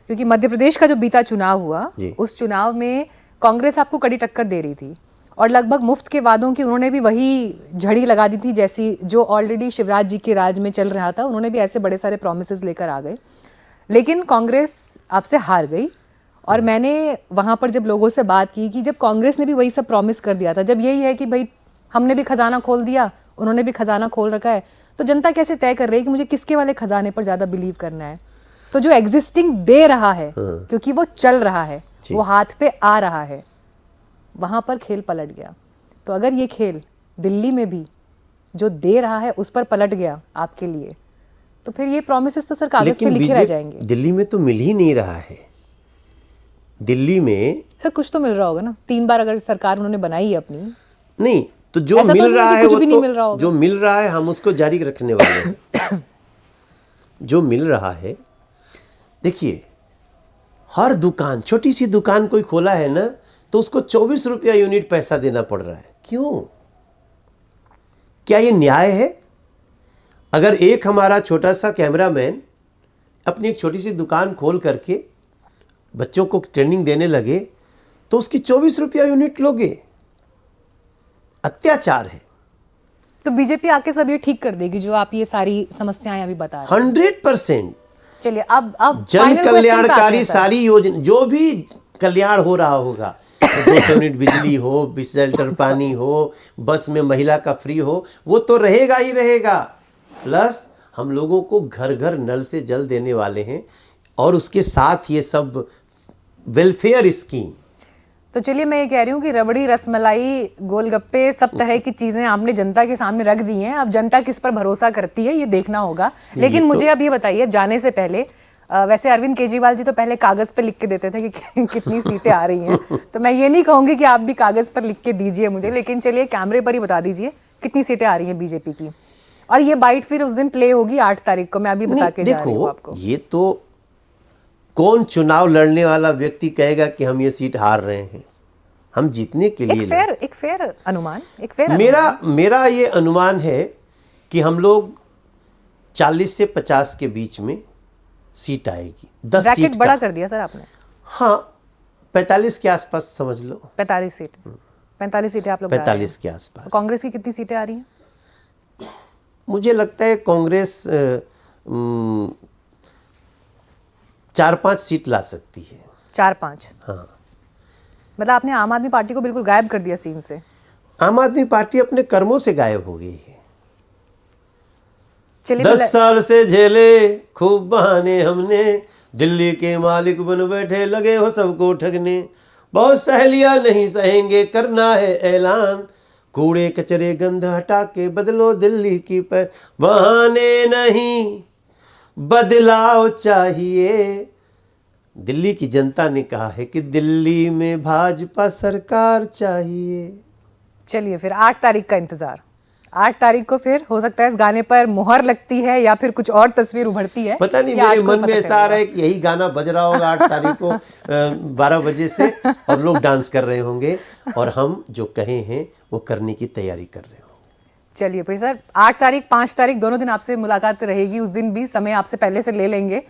क्योंकि मध्य प्रदेश का जो बीता चुनाव हुआ, उस चुनाव में कांग्रेस आपको कड़ी टक्कर दे रही थी और लगभग मुफ्त के वादों की उन्होंने भी वही झड़ी लगा दी थी जैसी जो ऑलरेडी शिवराज जी के राज में चल रहा था। उन्होंने भी ऐसे बड़े सारे प्रॉमिसेस लेकर आ गए, लेकिन कांग्रेस आपसे हार गई। और मैंने वहाँ पर जब लोगों से बात की कि जब कांग्रेस ने भी वही सब प्रॉमिस कर दिया था, जब यही है कि भाई हमने भी खजाना खोल दिया, उन्होंने भी खजाना खोल रखा है, तो जनता कैसे तय कर रही है कि मुझे किसके वाले खजाने पर ज़्यादा बिलीव करना है। तो जो एग्जिस्टिंग दे रहा है, क्योंकि वो चल रहा है, वो हाथ पे आ रहा है, वहाँ पर खेल पलट गया। तो अगर ये खेल दिल्ली में भी जो दे रहा है उस पर पलट गया आपके लिए, तो फिर ये प्रॉमिसेस तो सर कागज पे लिखे रह जाएंगे। दिल्ली में तो मिल ही नहीं रहा है। दिल्ली में सर कुछ तो मिल रहा होगा ना, 3 बार अगर सरकार उन्होंने बनाई है अपनी। नहीं तो जो मिल तो रहा है वो तो जो मिल रहा है हम उसको जारी रखने वाले हैं। जो मिल रहा है, देखिए हर दुकान, छोटी सी दुकान कोई खोला है ना तो उसको 24 रुपया यूनिट पैसा देना पड़ रहा है। क्यों? क्या ये न्याय है? अगर एक हमारा छोटा सा कैमरामैन अपनी एक छोटी सी दुकान खोल करके बच्चों को ट्रेनिंग देने लगे तो उसकी 24 रुपया यूनिट लोगे? अत्याचार है। तो बीजेपी आके सब ये ठीक कर देगी जो आप ये सारी समस्याएं अभी बता रहे हैं? 100%। चलिए अब जन कल्याणकारी सारी योजना, जो भी कल्याण हो रहा होगा, 200 यूनिट बिजली हो, 20 लीटर पानी हो, बस में महिला का फ्री हो, वो तो रहेगा ही रहेगा। प्लस हम लोगों को घर घर नल से जल देने वाले हैं और उसके साथ ये सब वेलफेयर स्कीम। तो चलिए मैं ये कह रही हूँ कि रबड़ी, रसमलाई, गोलगप्पे, सब तरह की चीजें आपने जनता के सामने रख दी हैं। अब जनता किस पर भरोसा करती है ये देखना होगा। लेकिन मुझे अब ये बताइए, जाने से पहले वैसे अरविंद केजरीवाल जी तो पहले कागज पर लिख के देते थे कि कितनी सीटें आ रही हैं, तो मैं ये नहीं कहूंगी कि आप भी कागज पर लिख के दीजिए मुझे, लेकिन चलिए कैमरे पर ही बता दीजिए कितनी सीटें आ रही हैं बीजेपी की। और ये बाइट फिर उस दिन प्ले होगी 8 तारीख को, मैं अभी बता के जा रही हूँ आपको। ये तो कौन चुनाव लड़ने वाला व्यक्ति कहेगा कि हम ये सीट हार रहे हैं? हम जीतने के लिए एक फेयर अनुमान, मेरा ये अनुमान है कि हम लोग 40 से 50 के बीच में सीट आएगी। 10 सीट बड़ा कर दिया सर आपने। हाँ, 45 के आसपास समझ लो। 45 सीट, 45 सीटें आप लोग 45 के आसपास। कांग्रेस की कितनी सीटें आ रही हैं? मुझे लगता है कांग्रेस 4-5 सीट ला सकती है। 4-5? हाँ। मतलब आपने आम आदमी पार्टी को बिल्कुल गायब कर दिया सीन से। आम आदमी पार्टी अपने कर्मों से गायब हो गई है। 10 मतलब साल से झेले खूब बहाने हमने, दिल्ली के मालिक बन बैठे लगे हो सबको ठगने, बहुत सहेलियां नहीं सहेंगे करना है ऐलान, कूड़े कचरे गंध हटा के बदलो दिल्ली की बहाने नहीं बदलाव चाहिए। दिल्ली की जनता ने कहा है कि दिल्ली में भाजपा सरकार चाहिए। चलिए फिर 8 तारीख का इंतजार। 8 तारीख को फिर हो सकता है इस गाने पर मुहर लगती है या फिर कुछ और तस्वीर उभरती है, पता नहीं। मेरे मन में ऐसा आ रहा है कि यही गाना बज रहा होगा 8 तारीख को 12 बजे से, और लोग डांस कर रहे होंगे और हम जो कहे हैं वो करने की तैयारी कर रहे होंगे। चलिए फिर सर 8 तारीख 5 तारीख दोनों दिन आपसे मुलाकात रहेगी। उस दिन भी समय आपसे पहले से ले लेंगे।